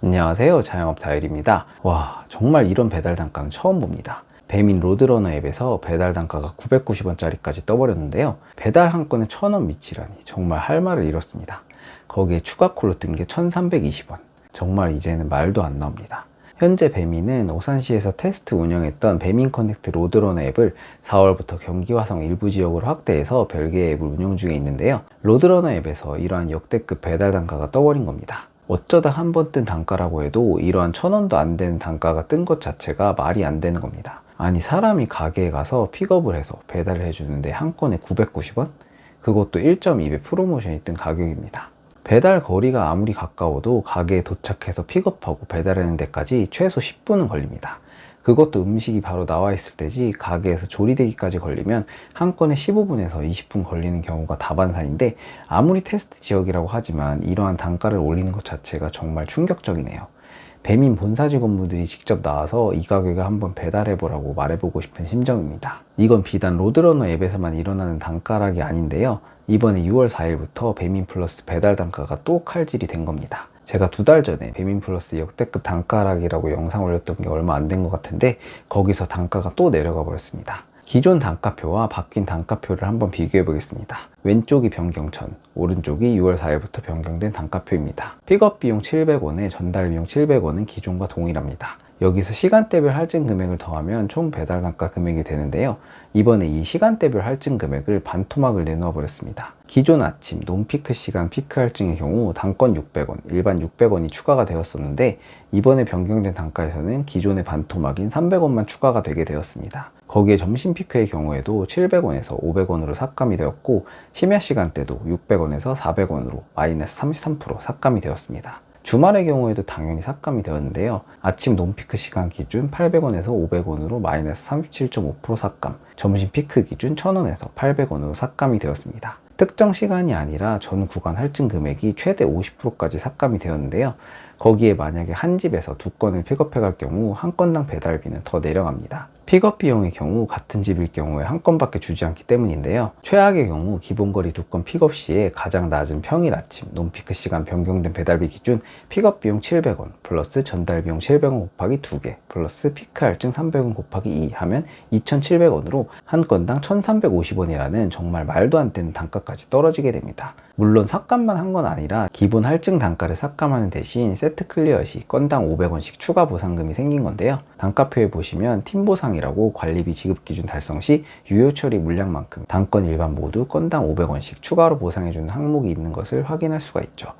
안녕하세요, 자영업 다일입니다. 와, 정말 이런 배달 단가는 처음 봅니다. 배민 로드러너 앱에서 배달 단가가 990원짜리까지 떠버렸는데요. 배달 한 건에 1000원 미치라니 정말 할 말을 잃었습니다. 거기에 추가 콜로 뜬 게 1320원. 정말 이제는 말도 안 나옵니다. 현재 배민은 오산시에서 테스트 운영했던 배민 커넥트 로드러너 앱을 4월부터 경기 화성 일부 지역으로 확대해서 별개의 앱을 운영 중에 있는데요. 로드러너 앱에서 이러한 역대급 배달 단가가 떠버린 겁니다. 어쩌다 한 번 뜬 단가라고 해도 이러한 1000원도 안 되는 단가가 뜬 것 자체가 말이 안 되는 겁니다. 아니, 사람이 가게에 가서 픽업을 해서 배달을 해주는데 한 건에 990원? 그것도 1.2배 프로모션이 뜬 가격입니다. 배달 거리가 아무리 가까워도 가게에 도착해서 픽업하고 배달하는 데까지 최소 10분은 걸립니다. 그것도 음식이 바로 나와 있을 때지 가게에서 조리되기까지 걸리면 한 건에 15분에서 20분 걸리는 경우가 다반사인데, 아무리 테스트 지역이라고 하지만 이러한 단가를 올리는 것 자체가 정말 충격적이네요. 배민 본사 직원분들이 직접 나와서 이 가격에 한번 배달해보라고 말해보고 싶은 심정입니다. 이건 비단 로드러너 앱에서만 일어나는 단가락이 아닌데요. 이번에 6월 4일부터 배민 플러스 배달 단가가 또 칼질이 된 겁니다. 제가 2달 전에 배민 플러스 역대급 단가락이라고 영상 올렸던 게 얼마 안 된 것 같은데, 거기서 단가가 또 내려가 버렸습니다. 기존 단가표와 바뀐 단가표를 한번 비교해 보겠습니다. 왼쪽이 변경천, 오른쪽이 6월 4일부터 변경된 단가표입니다. 픽업 비용 700원에 전달 비용 700원은 기존과 동일합니다. 여기서 시간대별 할증 금액을 더하면 총 배달 단가 금액이 되는데요. 이번에 이 시간대별 할증 금액을 반토막을 내놓아 버렸습니다. 기존 아침 논피크 시간 피크 할증의 경우 단건 600원, 일반 600원이 추가가 되었었는데, 이번에 변경된 단가에서는 기존의 반토막인 300원만 추가가 되게 되었습니다. 거기에 점심 피크의 경우에도 700원에서 500원으로 삭감이 되었고, 심야 시간대도 600원에서 400원으로 마이너스 33% 삭감이 되었습니다. 주말의 경우에도 당연히 삭감이 되었는데요. 아침 논피크 시간 기준 800원에서 500원으로 마이너스 37.5% 삭감, 점심 피크 기준 1000원에서 800원으로 삭감이 되었습니다. 특정 시간이 아니라 전 구간 할증 금액이 최대 50%까지 삭감이 되었는데요. 거기에 만약에 한 집에서 2건을 픽업해 갈 경우 한 건당 배달비는 더 내려갑니다. 픽업 비용의 경우 같은 집일 경우에 한 건밖에 주지 않기 때문인데요. 최악의 경우 기본거리 2건 픽업 시에 가장 낮은 평일 아침 논피크 시간 변경된 배달비 기준 픽업 비용 700원 플러스 전달 비용 700원 곱하기 2개 플러스 피크 할증 300원 곱하기 2 하면 2700원으로 한 건당 1350원이라는 정말 말도 안 되는 단가까지 떨어지게 됩니다. 물론 삭감만 한 건 아니라 기본 할증 단가를 삭감하는 대신 세트 클리어 시 건당 500원씩 추가 보상금이 생긴 건데요. 단가표에 보시면 팀 보상이라고 관리비 지급 기준 달성 시 유효 처리 물량만큼 단건 일반 모두 건당 500원씩 추가로 보상해주는 항목이 있는 것을 확인할 수가 있죠.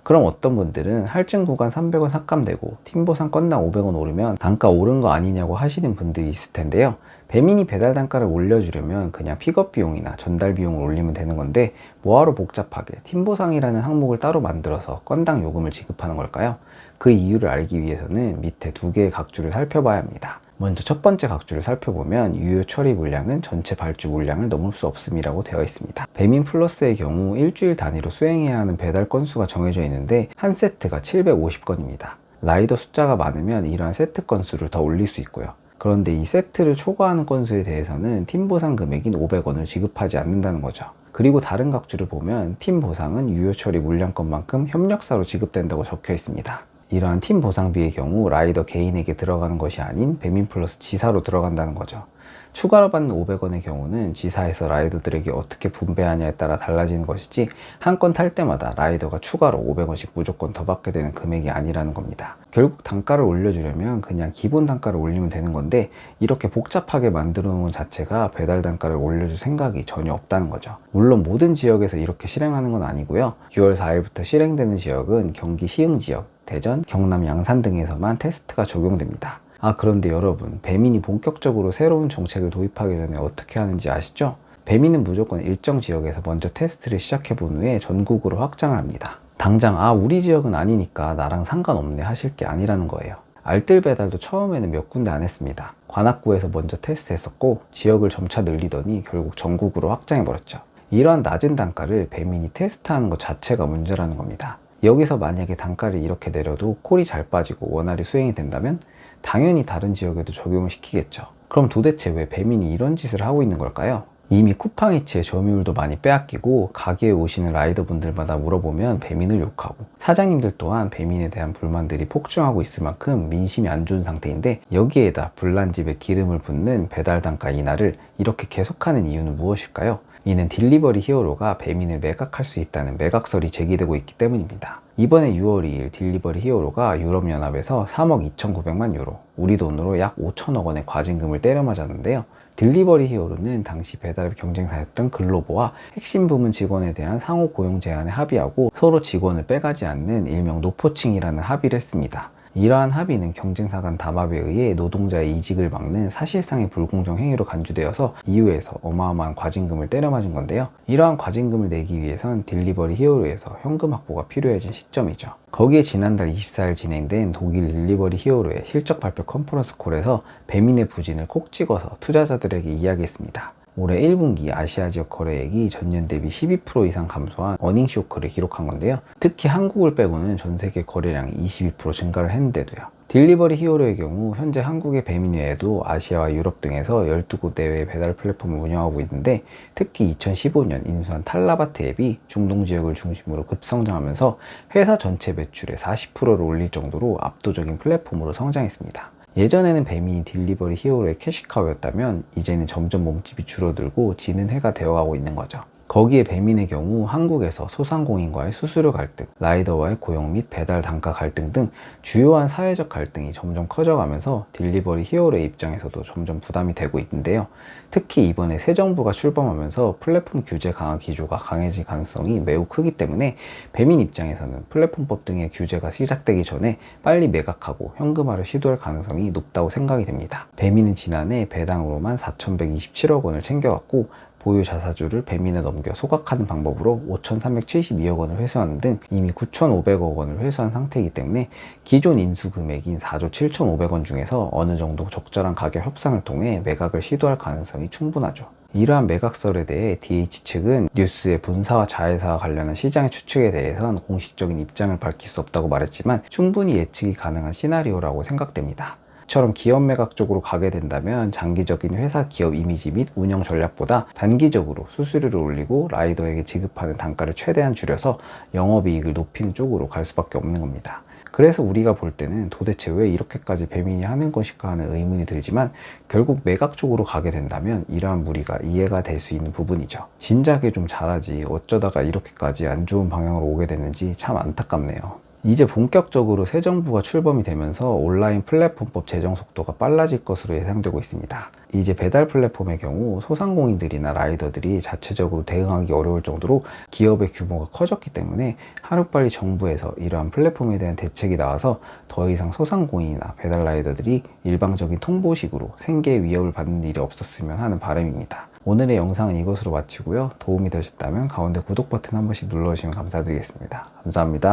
그럼 어떤 분들은 할증 구간 300원 삭감되고 팀 보상 건당 500원 오르면 단가 오른 거 아니냐고 하시는 분들이 있을 텐데요. 배민이 배달 단가를 올려주려면 그냥 픽업 비용이나 전달 비용을 올리면 되는 건데, 뭐하러 복잡하게 팀 보상이라는 항목을 따로 만들어서 건당 요금을 지급하는 걸까요? 그 이유를 알기 위해서는 밑에 2개의 각주를 살펴봐야 합니다. 먼저 첫 번째 각주를 살펴보면 유효 처리 물량은 전체 발주 물량을 넘을 수 없음이라고 되어 있습니다. 배민 플러스의 경우 일주일 단위로 수행해야 하는 배달 건수가 정해져 있는데, 한 세트가 750건입니다. 라이더 숫자가 많으면 이러한 세트 건수를 더 올릴 수 있고요. 그런데 이 세트를 초과하는 건수에 대해서는 팀 보상 금액인 500원을 지급하지 않는다는 거죠. 그리고 다른 각주를 보면 팀 보상은 유효 처리 물량건만큼 협력사로 지급된다고 적혀 있습니다. 이러한 팀 보상비의 경우 라이더 개인에게 들어가는 것이 아닌 배민 플러스 지사로 들어간다는 거죠. 추가로 받는 500원의 경우는 지사에서 라이더들에게 어떻게 분배하냐에 따라 달라지는 것이지, 한 건 탈 때마다 라이더가 추가로 500원씩 무조건 더 받게 되는 금액이 아니라는 겁니다. 결국 단가를 올려주려면 그냥 기본 단가를 올리면 되는 건데, 이렇게 복잡하게 만들어 놓은 것 자체가 배달 단가를 올려줄 생각이 전혀 없다는 거죠. 물론 모든 지역에서 이렇게 실행하는 건 아니고요. 6월 4일부터 실행되는 지역은 경기 시흥 지역, 대전, 경남 양산 등에서만 테스트가 적용됩니다. 그런데 여러분, 배민이 본격적으로 새로운 정책을 도입하기 전에 어떻게 하는지 아시죠? 배민은 무조건 일정 지역에서 먼저 테스트를 시작해 본 후에 전국으로 확장을 합니다. 당장 우리 지역은 아니니까 나랑 상관없네 하실 게 아니라는 거예요. 알뜰 배달도 처음에는 몇 군데 안 했습니다. 관악구에서 먼저 테스트했었고, 지역을 점차 늘리더니 결국 전국으로 확장해 버렸죠. 이러한 낮은 단가를 배민이 테스트하는 것 자체가 문제라는 겁니다. 여기서 만약에 단가를 이렇게 내려도 콜이 잘 빠지고 원활히 수행이 된다면 당연히 다른 지역에도 적용을 시키겠죠. 그럼 도대체 왜 배민이 이런 짓을 하고 있는 걸까요? 이미 쿠팡이츠의 점유율도 많이 빼앗기고 가게에 오시는 라이더 분들마다 물어보면 배민을 욕하고, 사장님들 또한 배민에 대한 불만들이 폭증하고 있을 만큼 민심이 안 좋은 상태인데, 여기에다 불난집에 기름을 붓는 배달 단가 인하를 이렇게 계속하는 이유는 무엇일까요? 이는 딜리버리 히어로가 배민을 매각할 수 있다는 매각설이 제기되고 있기 때문입니다. 이번에 6월 2일 딜리버리 히어로가 유럽연합에서 3억 2,900만 유로, 우리 돈으로 약 5천억 원의 과징금을 때려 맞았는데요. 딜리버리 히어로는 당시 배달앱 경쟁사였던 글로보와 핵심 부문 직원에 대한 상호 고용 제한에 합의하고 서로 직원을 빼가지 않는 일명 노포칭이라는 합의를 했습니다. 이러한 합의는 경쟁사 간 담합에 의해 노동자의 이직을 막는 사실상의 불공정 행위로 간주되어서 이후에서 어마어마한 과징금을 때려맞은 건데요. 이러한 과징금을 내기 위해선 딜리버리 히어로에서 현금 확보가 필요해진 시점이죠. 거기에 지난달 24일 진행된 독일 딜리버리 히어로의 실적 발표 컨퍼런스 콜에서 배민의 부진을 콕 찍어서 투자자들에게 이야기했습니다. 올해 1분기 아시아 지역 거래액이 전년 대비 12% 이상 감소한 어닝 쇼크를 기록한 건데요. 특히 한국을 빼고는 전 세계 거래량이 22% 증가를 했는데도요. 딜리버리 히어로의 경우 현재 한국의 배민 외에도 아시아와 유럽 등에서 12곳 내외의 배달 플랫폼을 운영하고 있는데, 특히 2015년 인수한 탈라바트 앱이 중동 지역을 중심으로 급성장하면서 회사 전체 매출의 40%를 올릴 정도로 압도적인 플랫폼으로 성장했습니다. 예전에는 배민이 딜리버리 히어로의 캐시카우였다면 이제는 점점 몸집이 줄어들고 지는 해가 되어가고 있는 거죠. 거기에 배민의 경우 한국에서 소상공인과의 수수료 갈등, 라이더와의 고용 및 배달 단가 갈등 등 주요한 사회적 갈등이 점점 커져가면서 딜리버리 히어로의 입장에서도 점점 부담이 되고 있는데요. 특히 이번에 새 정부가 출범하면서 플랫폼 규제 강화 기조가 강해질 가능성이 매우 크기 때문에 배민 입장에서는 플랫폼법 등의 규제가 시작되기 전에 빨리 매각하고 현금화를 시도할 가능성이 높다고 생각이 됩니다. 배민은 지난해 배당으로만 4,127억 원을 챙겨갔고, 보유 자사주를 배민에 넘겨 소각하는 방법으로 5,372억 원을 회수하는 등 이미 9,500억 원을 회수한 상태이기 때문에 기존 인수 금액인 4조 7,500원 중에서 어느 정도 적절한 가격 협상을 통해 매각을 시도할 가능성이 충분하죠. 이러한 매각설에 대해 DH 측은 뉴스의 본사와 자회사와 관련한 시장의 추측에 대해선 공식적인 입장을 밝힐 수 없다고 말했지만 충분히 예측이 가능한 시나리오라고 생각됩니다. 처럼 기업 매각 쪽으로 가게 된다면 장기적인 회사 기업 이미지 및 운영 전략보다 단기적으로 수수료를 올리고 라이더에게 지급하는 단가를 최대한 줄여서 영업이익을 높이는 쪽으로 갈 수밖에 없는 겁니다. 그래서 우리가 볼 때는 도대체 왜 이렇게까지 배민이 하는 것일까 하는 의문이 들지만, 결국 매각 쪽으로 가게 된다면 이러한 무리가 이해가 될 수 있는 부분이죠. 진작에 좀 잘하지 어쩌다가 이렇게까지 안 좋은 방향으로 오게 됐는지 참 안타깝네요. 이제 본격적으로 새 정부가 출범이 되면서 온라인 플랫폼법 제정 속도가 빨라질 것으로 예상되고 있습니다. 이제 배달 플랫폼의 경우 소상공인들이나 라이더들이 자체적으로 대응하기 어려울 정도로 기업의 규모가 커졌기 때문에 하루빨리 정부에서 이러한 플랫폼에 대한 대책이 나와서 더 이상 소상공인이나 배달 라이더들이 일방적인 통보식으로 생계의 위협을 받는 일이 없었으면 하는 바람입니다. 오늘의 영상은 이것으로 마치고요. 도움이 되셨다면 가운데 구독 버튼 한 번씩 눌러주시면 감사드리겠습니다. 감사합니다.